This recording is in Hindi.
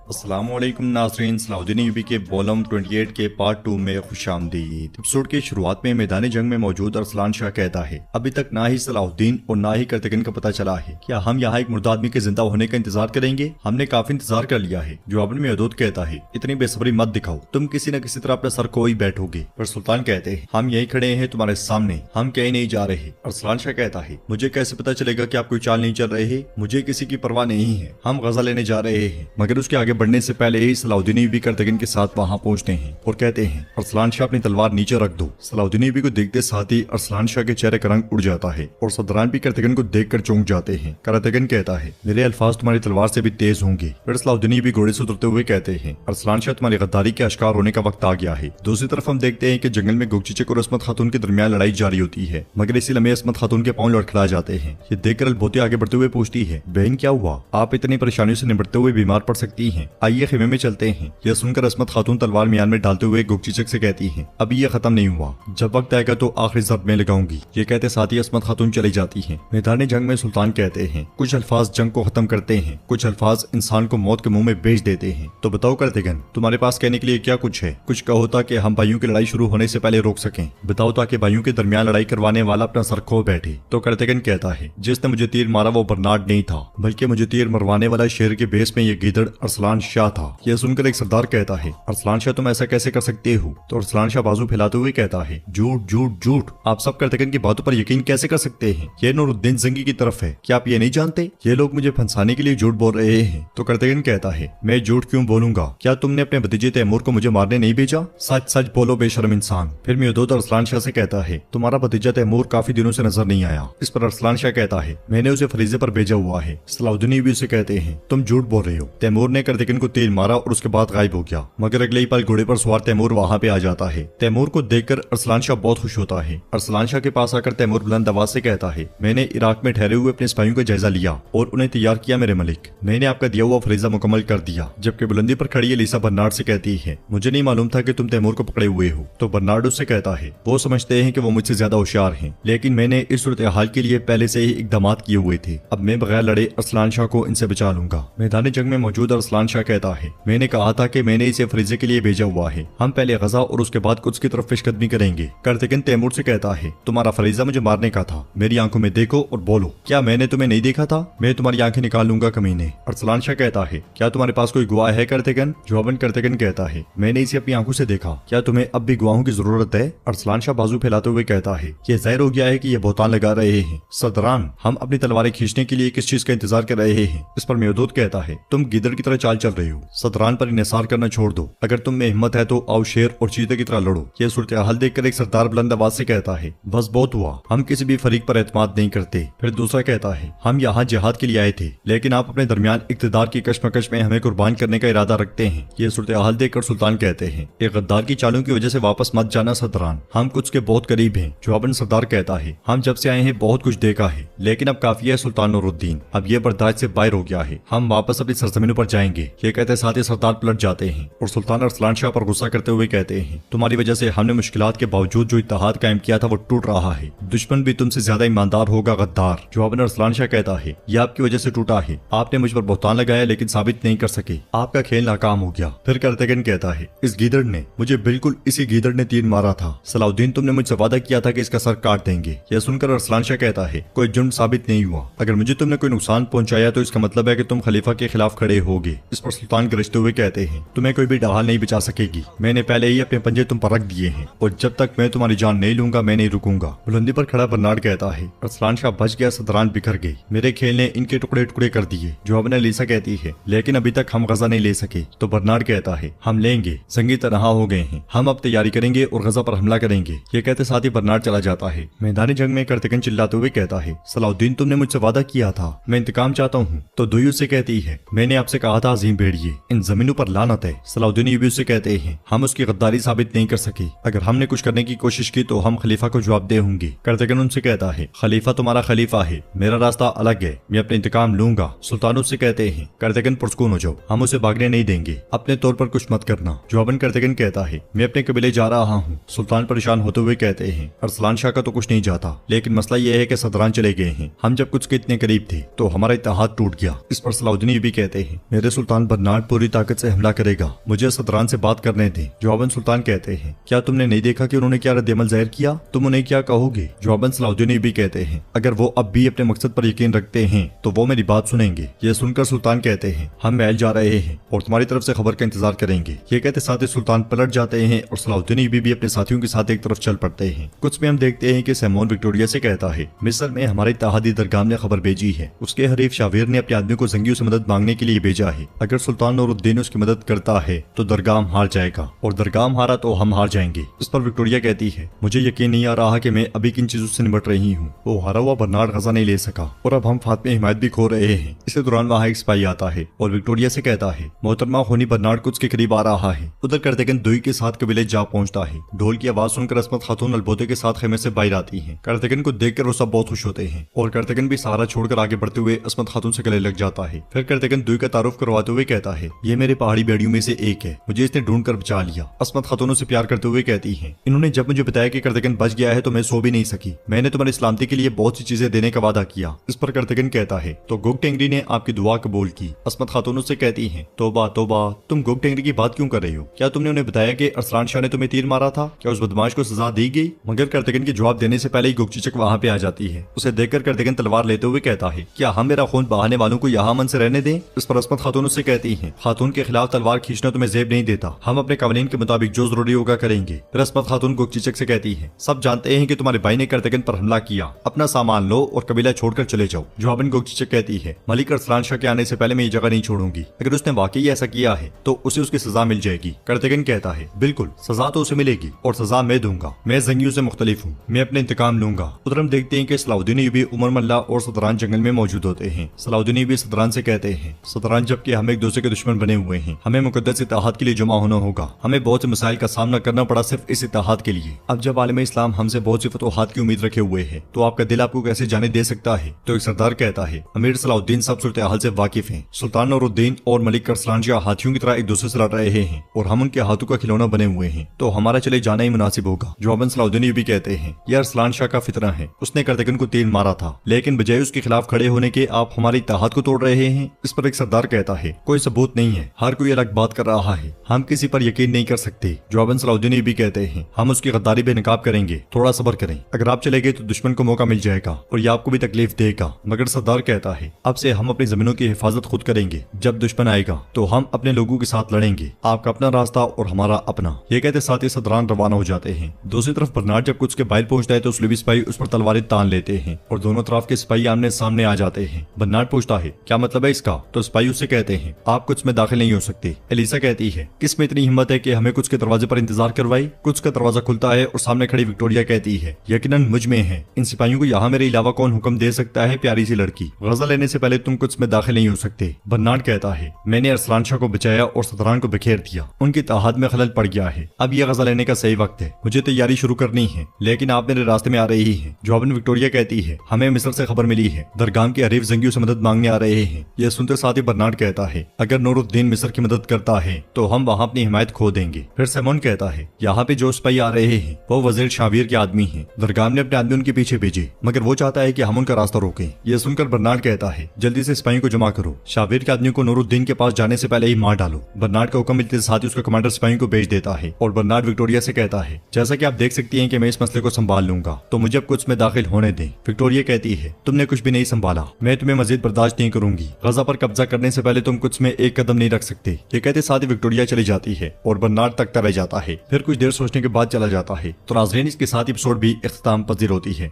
अस्सलामुअलैकुम नाज़रीन, सलाउद्दीन अय्यूबी के वॉल्यूम 28 के पार्ट 2 में खुशामदीद। एपिसोड की शुरुआत में मैदानी जंग में मौजूद अरसलान शाह कहता है, अभी तक ना ही सलाउद्दीन और ना ही कर्तगन का पता चला है। क्या हम यहाँ एक मुर्दा आदमी के जिंदा होने का इंतजार करेंगे? हमने काफी इंतजार कर लिया है। जवाब में महदूद कहता है, इतनी बेसब्री मत दिखाओ, तुम किसी न किसी तरह अपना सर कोई बैठोगे। पर सुल्तान कहते हैं, हम यही खड़े हैं तुम्हारे सामने, हम कहीं नहीं जा रहे। अरसलान शाह कहता है, मुझे कैसे पता चलेगा कि आप कोई चाल नहीं चल रहे? मुझे किसी की परवाह नहीं है, हम गजा लेने जा रहे हैं। मगर उसके आगे बढ़ने से पहले ही सलाउद्दीन अय्यूबी कर्तगन के साथ वहां पहुंचते हैं और कहते हैं, अरसलान शाह अपनी तलवार नीचे रख दो। सलाउद्दीन अय्यूबी को देखते साथ ही अरसलान शाह के चेहरे का रंग उड़ जाता है और सदरान भी कर्तगन को देखकर चौंक जाते हैं। कर्तगन कहता है, मेरे अल्फाज तुम्हारी तलवार से भी तेज होंगे। फिर सलाउद्दीन अय्यूबी घोड़े से उतरते हुए कहते हैं, अरसलान शाह तुम्हारी गद्दारी के अश्कार होने का वक्त आ गया है। दूसरी तरफ हम देखते हैं कि जंगल में गुगचिचक और असमत खातून के दरमियान लड़ाई जारी होती है, मगर इसी लम्हे असमत खातून के पांव लड़खड़ा जाते हैं। ये देखकर अलबोती आगे बढ़ते हुए पूछती है, बहन क्या हुआ? आप इतनी परेशानियों से निपटते हुए बीमार पड़ सकती हैं, आइए खेमे में चलते हैं। यह सुनकर असमत खातून तलवार मियान में डालते हुए गुगचिचक से कहती है, अभी यह खत्म नहीं हुआ, जब वक्त आएगा तो आखिरी ज़रब में लगाऊंगी। ये कहते साथ ही असमत खातून चली जाती है। मैदान जंग में सुल्तान कहते हैं, कुछ अल्फाज जंग को खत्म करते हैं, कुछ अल्फाज इंसान को मौत के मुंह में बेच देते हैं। तो बताओ कर्तगन, तुम्हारे पास कहने के लिए क्या कुछ है? कुछ कहो ताकि हम भाइयों की लड़ाई शुरू होने से पहले रोक सकें। बताओ ताकि भाइयों के दरमियान लड़ाई करवाने वाला अपना सर खो बैठे। तो कर्तगन कहता है, जिसने मुझे तीर मारा वो बर्नार्ड नहीं था, बल्कि मुझे तीर मरवाने वाला शेर के बेस में ये गीदड़ अरसलान शाह था। यह सुनकर एक सरदार कहता है, अरसलान शाह तुम ऐसा कैसे कर सकते हो? तो अरसलान शाह बाजू फैलाते हुए कहता है, झूठ झूठ झूठ, आप सब कर्तगन की बातों पर यकीन कैसे कर सकते हैं? ये नूरुद्दीन जंगी की तरफ है, क्या आप ये नहीं जानते? ये लोग मुझे फंसाने के लिए झूठ बोल रहे हैं। तो कर्तगन कहता है, मैं झूठ क्यों बोलूंगा? क्या तुमने अपने भतीजे तैमूर को मुझे मारने नहीं भेजा? सच सच बोलो बेशर्म इंसान। फिर महदूद अरसलान शाह से कहता है, तुम्हारा भतीजा तैमूर काफी दिनों से नजर नहीं आया। इस पर अरसलान शाह कहता है, मैंने उसे फरीजे पर भेजा हुआ है। सलाउद्दीन भी उसे कहते हैं, तुम झूठ बोल रहे हो। तैमूर ने कर्तगन को तीर मारा और उसके बाद गायब हो गया। मगर अगले ही पल घोड़े पर सवार तैमूर वहां पे आ जाता है। तैमूर को देखकर अरसलान शाह बहुत खुश होता है। अरसलान शाह के पास आकर तैमूर बुलंद आवाज से कहता है, मैंने इराक में ठहरे हुए अपने सिपाहियों का जायजा लिया और उन्हें तैयार किया मेरे मलिक। मैंने आपका दिया हुआ फरीजा मुकम्मल कर दिया। जबकि बुलंदी पर खड़ी एलिसा बर्नार्ड से कहती है, मुझे नहीं मालूम था कि तुम तैमूर को पकड़े हुए हो। तो बर्नार्ड उससे कहता है, वो समझते हैं कि वो मुझसे ज्यादा होशियार हैं, लेकिन मैंने इस सूरत हाल के लिए पहले से ही इकदामात किए हुए थे। अब मैं बगैर लड़े अरसलान शाह को इनसे बचा लूंगा। मैदान जंग में मौजूद अरसलान शाह कहता है, मैंने कहा था कि मैंने इसे फरीजे के लिए भेजा हुआ है, हम पहले गजा और उसके बाद कुछ की तरफ पेशकदमी करेंगे। कर्तगन तैमूर से कहता है, तुम्हारा फरीजा मुझे मारने का था, मेरी आंखों में देखो और बोलो, क्या मैंने तुम्हें नहीं देखा था? मैं तुम्हारी आंखें निकाल लूंगा कमीने। अरसलान शाह कहता है, क्या तुम्हारे पास कोई गवाह है कर्तगन? जवाबन कर्तगन कहता है, मैंने इसे अपनी आंखों से देखा, क्या तुम्हें अब भी गवाहों की जरूरत है? अरसलान शाह बाजू फैलाते हुए कहता है, यह जाहिर हो गया है कि ये बहतान लगा रहे हैं। सदरान, हम अपनी तलवारें खींचने के लिए किस चीज का इंतजार कर रहे हैं? इस पर महदूद कहता है, तुम गिदड़ की तरह चाल चल रहे हो, सदरान पर इन्हिसार करना छोड़ दो। अगर तुम में हिम्मत है तो आओ शेर और चीते की तरह लड़ो। यह सूरत हाल देखकर एक सरदार बुलंद आवाज से कहता है, बस बहुत हुआ, हम किसी भी फरीक पर एतमाद नहीं करते। फिर दूसरा कहता है, हम यहाँ जिहाद के लिए आए थे, लेकिन आप अपने दरमियान इक्तदार की कशमकश में हमें कुर्बान करने का इरादा रखते हैं। यह सूरत हाल देखकर सुल्तान कहते हैं, एक गद्दार की चालों की वजह से वापस मत जाना सदरान, हम कुछ के बहुत करीब हैं। जवाबन सरदार कहता है, हम जब से आए हैं बहुत कुछ देखा है, लेकिन अब काफी है सुल्तान नूरुद्दीन, अब यह बर्दाश्त से बाहर हो गया है, हम वापस अपनी सरजमीनों पर जाएंगे। ये कहते साथ ही सरदार पलट जाते हैं और सुल्तान अरसलान शाह पर गुस्सा करते हुए कहते हैं, तुम्हारी वजह से हमने मुश्किलात के बावजूद जो इत्तेहाद कायम किया था वो टूट रहा है। दुश्मन भी तुमसे ज्यादा ईमानदार होगा गद्दार। जवाबन अरसलान शाह कहता है, यह आपकी वजह से टूटा है, आपने मुझ पर बहतान लगाया लेकिन साबित नहीं कर सके, आपका खेल नाकाम हो गया। फिर कर्तगन कहता है, इस गीदड़ ने मुझे, बिल्कुल इसी गीदड़ ने तीर मारा था। सलाउद्दीन, तुमने मुझसे वादा किया था कि इसका सर काट देंगे। यह सुनकर अरसलान शाह कहता है, कोई जुर्म साबित नहीं हुआ, अगर मुझे तुमने कोई नुकसान पहुंचाया तो इसका मतलब है कि तुम खलीफा के खिलाफ खड़े होगे। इस पर सुल्तान गरजते हुए कहते हैं, तुम्हें कोई भी ढाल नहीं बचा सकेगी, मैंने पहले ही अपने पंजे तुम पर रख दिए हैं और जब तक मैं तुम्हारी जान नहीं लूंगा मैं नहीं रुकूंगा। बुलंदी पर खड़ा बर्नार्ड कहता है, अरसलान शाह बच गया, सदरान बिखर गई, मेरे खेल ने इनके टुकड़े टुकड़े कर दिए। जवाबन एलिसा कहती है, लेकिन अभी तक हम गजा नहीं ले सके। तो बर्नार्ड कहता है, हम लेंगे, जंगी तनहा हो गए हैं, हम अब तैयारी करेंगे और गजा पर हमला करेंगे। ये कहते साथ ही बर्नार्ड चला जाता है। मैदानी जंग में कर्तगन चिल्लाते हुए कहता है, सलाउद्दीन, तुमने मुझसे वादा किया था, मैं इंतकाम चाहता हूँ। तो दुई उससे कहती है, मैंने आपसे कहा था अजीम भेड़िए, इन जमीनों पर लानत है। सलाउद्दीन भी उससे कहते हैं, हम उसकी गद्दारी साबित नहीं कर सके, अगर हमने कुछ करने की कोशिश की तो हम खलीफा को जवाबदेह होंगे। कर्तगन उनसे कहता है, खलीफा तुम्हारा खलीफा है, मेरा रास्ता अलग है, मैं अपने इंतकाम लूंगा। सुल्तान उससे कहते हैं, कर्तगन पुरस्कून हो जाओ, हम उसे भागने नहीं देंगे, अपने तौर पर कुछ मत करना। जवाबन कर्तगन कहता है, मैं अपने कबीले जा रहा हूँ। सुल्तान परेशान होते हुए कहते हैं, अरसलान शाह का तो कुछ नहीं जाता, लेकिन मसला यह है कि सदरान चले गए हैं, हम जब कुछ के इतने करीब थे तो हमारा इत्तेहाद टूट गया। इस पर सलाउद्दीन भी कहते हैं, मेरे सुल्तान सुल्तान बर्नार्ड पूरी ताकत से हमला करेगा, मुझे सदरान से बात करने दें। जवाबन सुल्तान कहते हैं, क्या तुमने नहीं देखा कि उन्होंने क्या रद्द-ए-अमल जाहिर किया? तुम उन्हें क्या कहोगे? जवाबन सलाउद्दीन अय्यूबी कहते हैं, अगर वो अब भी अपने मकसद पर यकीन रखते हैं तो वो मेरी बात सुनेंगे। ये सुनकर सुल्तान कहते हैं, हम महल जा रहे हैं और तुम्हारी तरफ से खबर का इंतजार करेंगे। ये कहते साथ ही सुल्तान पलट जाते हैं और सलाउद्दीन अय्यूबी भी अपने साथियों के साथ एक तरफ चल पड़ते हैं। कुछ में हम देखते हैं कि सैमोन विक्टोरिया से कहता है, मिस्र में हमारे इत्तेहादी दरगाह ने खबर भेजी है, उसके हरीफ शावीर ने अपने आदमी को जंगियों से मदद मांगने के लिए भेजा है। अगर सुल्तान नूरुद्दीन उसकी मदद करता है तो दरगाह हार जाएगा और दरगाह हारा तो हम हार जाएंगे। इस पर विक्टोरिया कहती है, मुझे यकीन नहीं आ रहा कि मैं अभी किन चीजों से निपट रही हूँ। वो हारा हुआ बर्नार्ड गजा नहीं ले सका और अब हम फातिमा हिमायत भी खो रहे हैं। इसी दौरान वहाँ एक सिपाही आता है और विक्टोरिया से कहता है, मोहतरमा होनी बर्नार्ड कुछ के करीब आ रहा है। उधर कर्तगन दुई के साथ कबीले जा पहुंचता है। ढोल की आवाज सुनकर अस्मत खातून अलबोते के साथ खेमे से बाहर आती है। कर्तगन को देखकर वो सब बहुत खुश होते हैं और कर्तगन भी सहारा छोड़कर आगे बढ़ते हुए अस्मत खातून से गले लग जाता है। फिर कर्तगन दुई का तारुफ करवाते हुए कहता है, ये मेरे पहाड़ी बेड़ियों में से एक है, मुझे इसने ढूंढ कर बचा लिया। अस्मत खातूनों से प्यार करते हुए कहती है, इन्होंने जब मुझे बताया कि कर्तगन बच गया है तो मैं सो भी नहीं सकी। मैंने तुम्हारी सलामती के लिए बहुत सी चीजें देने का वादा किया। इस पर कर्तगन कहता है, तो गोग टेंगरी ने आपकी दुआ कबूल की। अस्मत खातून से कहती है, तौबा तौबा, तुम गोग टेंगरी की बात क्यों कर रही हो? क्या तुमने उन्हें बताया कि अरसलान शाह ने तुम्हें तीर मारा था? क्या उस बदमाश को सजा दी गई? मगर कर्तगन के जवाब देने से पहले ही गोगचीचक वहाँ पे आ जाती है। उसे देखकर कर्तगन तलवार लेते हुए कहता है, क्या हम मेरा खून बहाने वालों को यहाँ मन से रहने दें? इस पर अस्मत खातून से कहती है, खातून के खिलाफ तलवार खींचना तुम्हें जेब नहीं देता, हम अपने कवानीन के मुताबिक जो जरूरी होगा करेंगे। फिर अस्मत खातून गोगचीचक से कहती है, सब जानते हैं कि तुम्हारे भाई ने कर्तगन पर हमला किया, अपना सामान लो और कबीला छोड़कर चले जाओ। जवाबन गोगचीचक कहती है, मलिक अरसलान शाह के आने से पहले मैं ये जगह नहीं छोड़ूंगी। अगर उसने वाकई ऐसा किया है तो उसे उसकी सजा मिल जाएगी। कर्तगन कहता है, बिल्कुल, सजा तो उसे मिलेगी और सजा मैं दूंगा। मैं जंगियों से मुख्तलिफ हूँ, मैं अपने इंतकाम लूंगा। उधर हम देखते हैं कि सलाउद्दीन अय्यूबी उमर मल्ला और सदरान जंगल में मौजूद होते हैं। सलाउद्दीन अय्यूबी सदरान से कहते हैं, सदरान जबकि हम एक दूसरे के दुश्मन बने हुए हैं, हमें मुकद्दस इत्तेहाद के लिए जमा होना होगा। हमें बहुत से मसाइल का सामना करना पड़ा सिर्फ इस इत्तेहाद के लिए। अब जब आलम इस्लाम हमसे बहुत सी फतूहात की उम्मीद रखे हुए है तो आपका दिल आपको कैसे जाने दे सकता है? तो एक सरदार कहता है, अमीर सलाउद्दीन सब सूरत हाल से वाकिफ हैं। सुल्तान नूरुद्दीन और मलिक अरसलान शाह हाथियों की तरह एक दूसरे से लड़ रहे हैं और हम उनके हाथों का खिलौना बने हुए हैं, तो हमारा चले जाना ही मुनासिब होगा। जवाबन सलाउद्दीन अय्यूबी कहते हैं, यह अरसलान शाह का फितरा है, उसने कर्तगन को तीर मारा था, लेकिन बजाय उसके खिलाफ खड़े होने के आप हमारी इत्तेहाद को तोड़ रहे हैं। इस पर एक सरदार कहता है, कोई सबूत नहीं है, हर कोई अलग बात कर रहा है, हम किसी पर यकीन नहीं कर सकते। जवाबन सलाउद्दीन अय्यूबी कहते हैं, हम उसकी गद्दारी बेनकाब करेंगे, थोड़ा सब्र करें। अगर आप चले गए तो दुश्मन को मौका मिल जाएगा और यह आपको भी तकलीफ देगा। मगर सरदार कहता है, अब से हम अपनी जमीनों की हिफाजत खुद करेंगे, जब दुश्मन आएगा तो हम अपने लोगों के साथ लड़ेंगे, आपका अपना रास्ता और हमारा अपना। ये कहते साथ ही सदरान रवाना हो जाते हैं। दूसरी तरफ बर्नार्ड जब कुछ के बाहर पहुंचता है तो सुलेबी सिपाही उस पर तलवारें तान लेते हैं और दोनों तरफ के सिपाही आमने सामने आ जाते हैं। बर्नार्ड पूछता है, क्या मतलब है इसका? तो सिपाही उससे कहते हैं, आप कुछ में दाखिल नहीं हो सकते। एलिसा कहती है, किस में इतनी हिम्मत है कि हमें कुछ के दरवाजे पर इंतजार करवाई? कुछ का दरवाजा खुलता है और सामने खड़ी विक्टोरिया कहती है, यकीनन मुझ में है, इन सिपाहियों को यहाँ मेरे अलावा कौन हुक्म दे सकता है? प्यारी सी लड़की, गजा लेने से पहले तुम कुछ में दाखिल नहीं हो सकते। बर्नार्ड कहता है, मैंने अरसलान शाह को बचाया और सदरान को बिखेर दिया, उनकी इत्तेहाद में खलल पड़ गया है, अब यह गजा लेने का सही वक्त है, मुझे तैयारी शुरू करनी है, लेकिन आप मेरे रास्ते में आ रही हैं। जवाबन विक्टोरिया कहती है, हमें मिस्र से खबर मिली है, दरगाह के हरीफ जंगियों से मदद मांगने आ रहे हैं। यह सुनते साथ ही बर्नार्ड कहता है, अगर नूरुद्दीन मिस्र की मदद करता है तो हम वहाँ अपनी हिमायत खो देंगे। फिर सैमोन कहता है, यहाँ पे जो सिपाही आ रहे हैं वो वजीर शावीर के आदमी हैं, दरगाह ने अपने आदमी उनके पीछे भेजे, मगर वो चाहता है कि हम उनका रास्ता रोकें। यह सुनकर बर्नार्ड कहता है, जल्दी से सिपाहियों को जमा करो, शावीर के आदमी को नूरुद्दीन के पास जाने से पहले ही मार डालो। बर्नार्ड का हुक्म मिलते साथ ही उसका कमांडर सिपाहियों को भेज देता है और बर्नार्ड विक्टोरिया से कहता है, जैसा कि आप देख सकती हैं कि मैं इस मसले को संभाल लूंगा, तो मुझे अब कुछ में दाखिल होने दें। विक्टोरिया कहती है, तुमने कुछ भी नहीं संभाला, मैं तुम्हें मजीद बर्दाश्त नहीं करूंगी, गजा पर कब्जा करने से पहले तुम कुछ में एक कदम नहीं रख सकते। ये कहते साथ ही विक्टोरिया चली जाती है और बर्नार्ड तकता रह जाता है। फिर कुछ देर सोचने के बाद चला जाता है। तो नाज़रीन, इसके साथ एपिसोड भी इख्तिताम पजीर होती है।